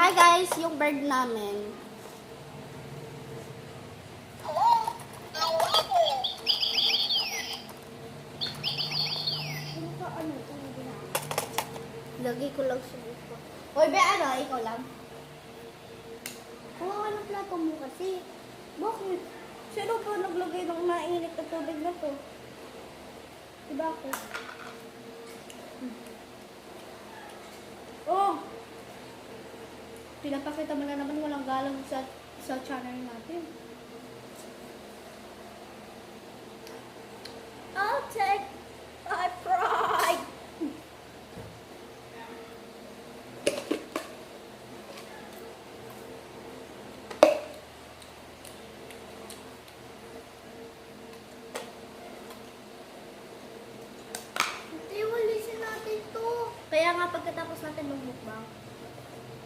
Hi guys, yung bird namin. Lagi ko lang sa buko. Hoy, be, ano? Ikaw lang? Kuha ka ng plato mo kasi. Bakit? Sino po naglagay ng mainit na tubig na to? Diba ako? Oh! Pinapakita mo na naman walang galang sa channel natin. I'll take my pride! Iwalisin natin to. Kaya nga pagkatapos natin mag-mukbang,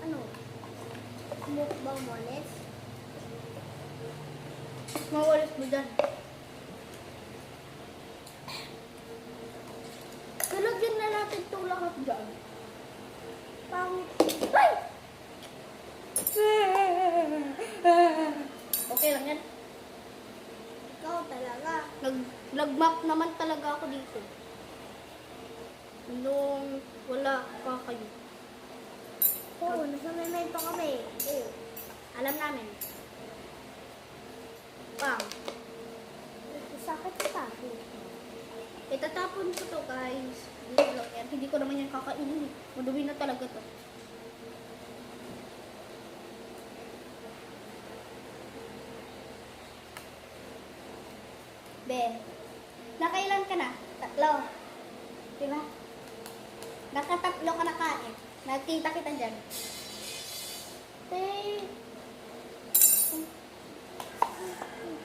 ano? Mukbang walis? Mawalis mo dyan. Kalagyan na natin itong lahat dyan. Pangit. Ay! Okay lang yan. Ikaw talaga. Nag-map naman talaga ako dito. Nung wala pa kayo. Oo, nasanay pa kami. Oo. Alam namin. Pang. Sakit sa tapo. Itatapon ko to guys. Hindi ko naman yan kakainin. Madumi na talaga to. Be, nakailan ka na? 3. Diba? Nakatatlo ka na kain. Nakita kita dyan.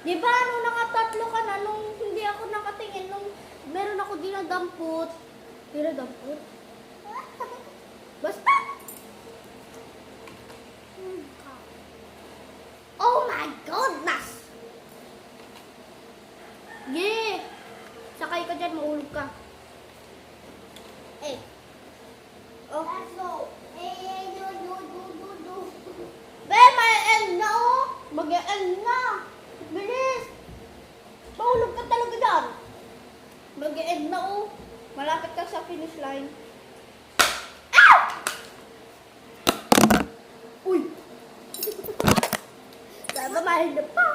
Diba, nung nakatatlo ka na, nung hindi ako nakatingin, nung meron ako dinadampot. Dinadampot? Basta! Oh my goodness! Yeah! Sakay ka dyan, maulog ka. Eh. Oh. Let's go. Eh, do. Be, may end na oh. Mag-end na. Bilis. Maulog ka talaga dyan. Mag-end na oh. Malapit ka sa finish line. Ah! Uy. Sabi mahal na pa.